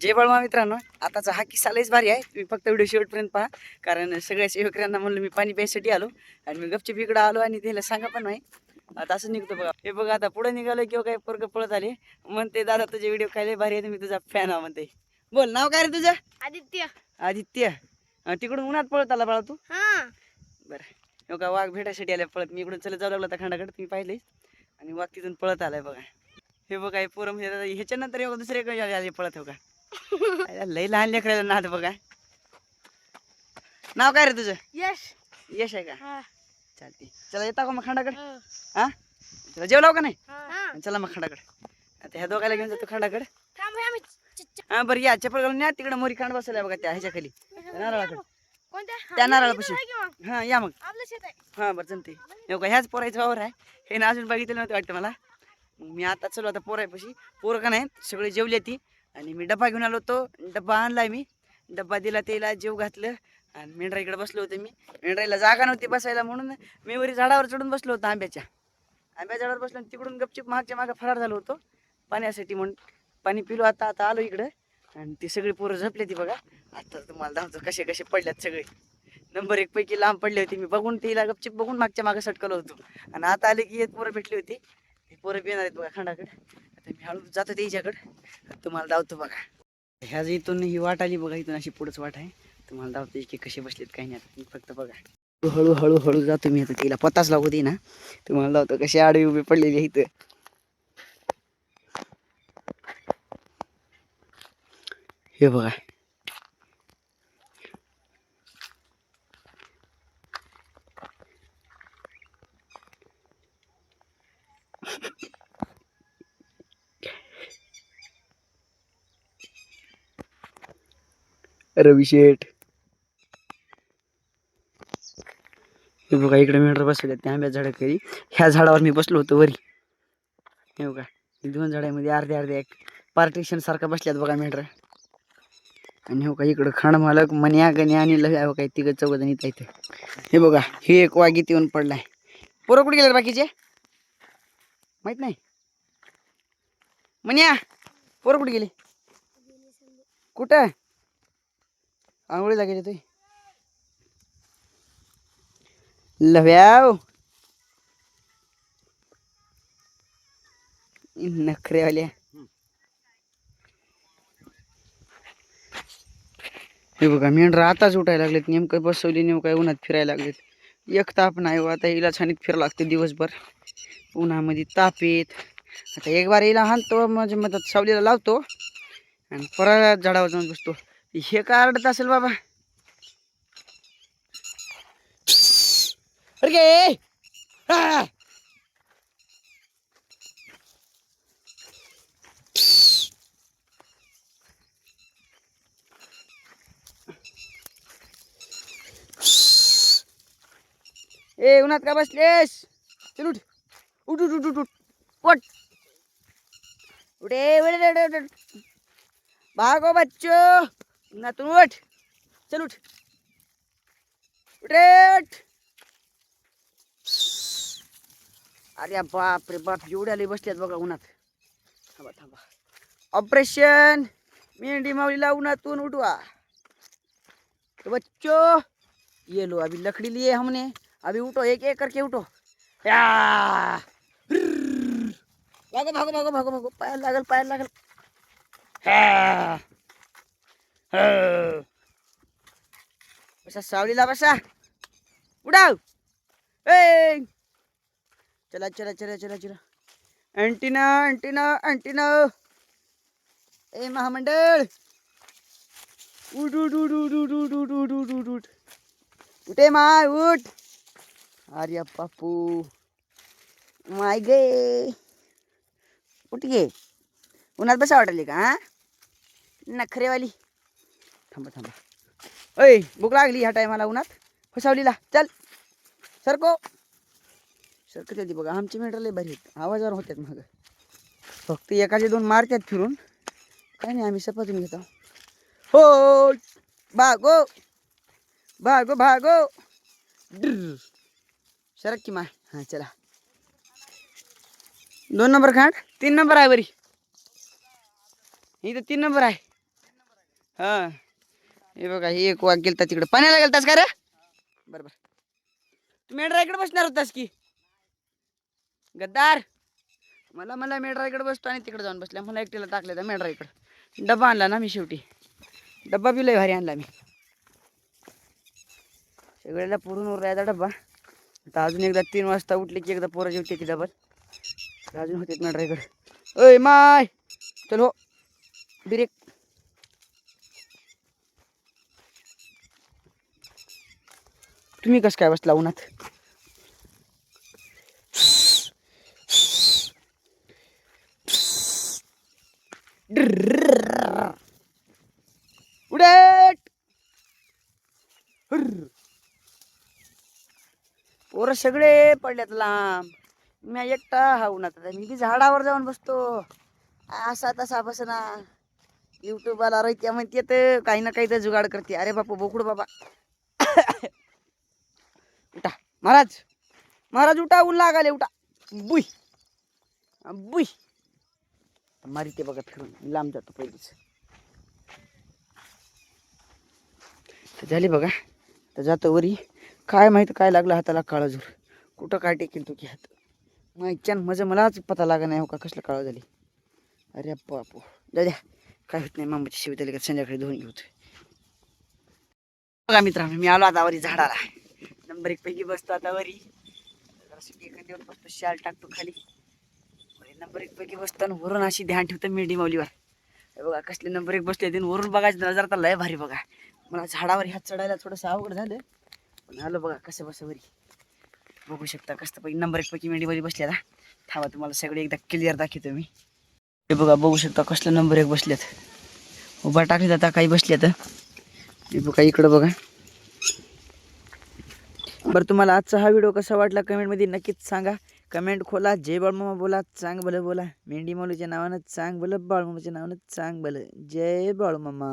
जय बाळमा मित्रांनो, आताचा हा किस्सा लयच भारी आहे. तुम्ही फक्त व्हिडिओ शेवटपर्यंत पहा. कारण सगळ्या सेवकऱ्यांना म्हणलं मी पाणी प्यायसाठी आलो आणि मी गपचूप इकडं आलो आणि त्याला सांगा पण नाही. आता असं निघतो बघा. हे बघा आता पुढे निघालो किंवा काही पोरगं पळत आले म्हणते दादा तुझे व्हिडिओ काय लय भारी आहे, मी तुझा फॅन आहे म्हणते. बोल नाव काय रे तुझं? आदित्य. आदित्य. तिकडून उन्हात पळत आला बाळा तू? हा. बरं हे बघा वाघ भेटायसाठी आल्या पळत. मी इकडून चलत जाऊ लागला त्या खंडाकडे, तुम्ही पाहिले आणि वाघ तिथून पळत आलाय बघा. हे बघा हे पोरं म्हणजे ह्याच्यानंतर हे बघा दुसरे काही आले पळत हो का. लय लहान लेकरायला नाद बघा. नाव काय रे तुझं? यश. यश आहे का? हा. चालते चला येता का मग खंडाकडे? हा. हा चला जेवलाव का नाही? हा. चला मग खंडाकडे. आता ह्या दोघायला घेऊन जातो खंडाकडे. थांब हे आम्ही हा बरं या चप्पल घालून या, तिकडे मोरी खांड बसलाय बघा त्या ह्याच्या खाली नारळाकडे. कोणत्या? त्या नारळापाशी. हा या मग. आपलं शेत आहे. हा बरं जमते. हे बघा ह्याच पोरायचं वावर आहे. हे ना अजून बघितलं नव्हतं वाटतं मला. मग मी आता चलो आता पोरायपाशी. पोरं का नाही सगळे जेवले ती आणि मी डबा घेऊन आलो होतो. डब्बा आणलाय मी. डब्बा दिला त्याला, जेव घातलं आणि मेंढरा इकडे बसलो होतो मी. मेंढराईला जागा नव्हती बसायला म्हणून मी वरी झाडावर चढून बसलो होतो आंब्याच्या झाडावर बसलो आणि तिकडून गपचूप मागच्या मागं फरार झालो होतो पाण्यासाठी म्हणून. पाणी पिलो आता आता आलो इकडं आणि ती सगळी पोरं झपले ती बघा. आता तुम्हाला दाखवतो कसे कसे पडल्यात सगळे. नंबर 1 पैकी लांब पडली होती. मी बघून तिला गपचूप बघून मागच्या मागं सटकलो होतो आणि आता आले की एक पोरं भेटली होती. ती पोरं येणार आहेत बघा खंडाकडे. आता मी हळू जातो त्याच्याकडे, तुम्हाला दावतो बघा. ह्याच इथून ही वाट आली बघा, इथून अशी पुढंच वाट आहे. तुम्हाला दावतो की कसे बसलेत काही नाही. आता फक्त बघा हळू हळू हळू जातो मी. आता तिला पताच लागू दे ना. तुम्हाला दावतो कशी आडवी उभी पडलेली आहे इथं. हे बघा रवी शेठ. हे बघा इकडे मेंढर बसले त्या आंब्या झाडाखाली. ह्या झाडावर मी बसलो होतो वरी. हे बघा 2 झाडामध्ये अर्धे अर्धे एक पार्टिशन सारखं बसल्यात बघा मेंढर. आणि हो का इकडं खांड मालक मन्या गण्या आणि लव्या हो काय तिघं चौघजण इथं इथे. हे बघा हे एक वाघीत येऊन पडलाय. पोरं कुठे गेले बाकीचे माहित नाही. मन्या पोरं कुठे गेले? कुठं आंघोळीला गेले तुम्ही? लव्याव नखरेवाल्या. हे बघा मेंढर आताच उठायला लागलेत. नेमकं बसवली नेमकं उन्हात फिरायला लागलेत. एक ताप नाही हो. आता हिला छानीत फिरावं लागते दिवसभर उन्हामध्ये ताप येत. आता एक बार हिला हाणतो माझ्या मदत सावलीला लावतो आणि परत झाडावर जाऊन बसतो. हे काय आरडत असेल बाबा? अरे हा. ए उन्हात का बसलेस? चल उठ उठ उठ उठ उठ उठ उठ उठे उठ. भागो बच्चो उन्हातून उठ. चल उठ उठ. अरे बाप रे बाप एवढ्या लई बसल्यात बघा उन्हात. थांबा थांबा. ऑपरेशन मेंढी माऊलीला उन्हातून उठवा. तो बच्चो ये लो अभी लकड़ी लिए हमने, अभी उठो एक एक करके उठो. या भागो भागो भागो भागो भागो. पायाला लागल पायाला लागल. बसा सावलीला बसा. उडाव. ए चला चला चला चला चला. Antenna antenna antenna. ए महामंडळ उठ उठ उठ उठ उठ उठ उठ उठ उठ उठ उठ. उठे माय उठ. अरे बापू माय गे उठ गे. उन्हात बसा वाटली का? हा नखरेवाली. थांबा थांबा. अय भूक लागली ह्या टायमाला उन्हात फसावलीला. चल सरको सरकत ती बघा. आमची मेंढर लय भारी आहेत. आवाजावर होत्यात मग फक्त एकाचे 2 मारतात फिरून. काय नाही आम्ही सपातून घेतो. हो भागो भागो भागो. सरक की माय. हां चला 2 नंबर खांड 3 नंबर आहे बरी. इथं 3 नंबर आहे. हा हे बघा हे एक वाघ गेलता तिकडे. पाण्याला गेलतास का रे? बरोबर. तू मेढरा बसणार होतास की गद्दार. मला मेढरा बसतो आणि तिकडे जाऊन बसल्या. मला एकटीला टाकले त्या मेढरा डब्बा आणला ना मी शेवटी. डब्बा बी लय भारी आणला मी. सगळ्याला पुरून उरलायचा डब्बा. आता अजून एकदा 3 वाजता उठले की एकदा पोरं जेवते ती डबल. अजून होते मेढरा ओय माय चल हो बिरेक. तुम्ही कसं काय बसला उन्हात? उडेट पोरं सगळे पडल्यात लांब. मी एकटा हा उन्हात. मी बी झाडावर जाऊन बसतो. असा तसा बसना. युट्यूबला रहित्या म्हणते तर काही ना काही तर जुगाड करते. अरे बापू बोकुड बाबा. उठा महाराज. महाराज उठा ऊन लागाले उठा. बुई बुई मारिते बघा फिरून. लांब जातो पहिलीच. झाली बघा. तर जातो वरी. काय माहित काय लागलं हाताला काळजूर. कुठं काय टेकेल तो की हात. माहिती माझं मलाच पता लागा नाही हो का कसलं काळं झाली. अरे बापू जाऊ द्या काय होत नाही. मामाची शिवताली का संध्याकाळी धुवून घेऊ. बघा मित्रांनो मी आलो आता वरी झाडाला. नंबर 1 पैकी बसतो आता वरी. देऊन बसतो. शाल टाकतो खाली. नंबर 1 पैकी बसतो आणि वरून अशी ध्यान ठेवतो मेंढी माऊलीवर. बघा कसले नंबर 1 बसले. वरून बघायचं नजर तर लय भारी बघा. मला झाडावर हात चढायला थोडंसं अवघड झालं पण आलो बघा कसं बस वरी. बघू शकता कसं पैकी नंबर 1 पैकी मेंढी वरी बसल्या. थांबा तुम्हाला सगळे एकदा क्लिअर दाखवतो मी. हे बघा बघू शकता कसलं नंबर 1 बसल्यात. उभा टाकले आता काही बसल्यात. हे बघा इकडं बघा. बरं तुम्हाला आजचा हा व्हिडिओ कसा वाटला कमेंटमध्ये नक्कीच सांगा. कमेंट खोला. जय बाळूमामा बोला. चांग भलं बोला. मेंढी माऊलीच्या नावानं चांग भलं. बाळूमामाच्या नावानं चांग भलं. जय बाळूमामा.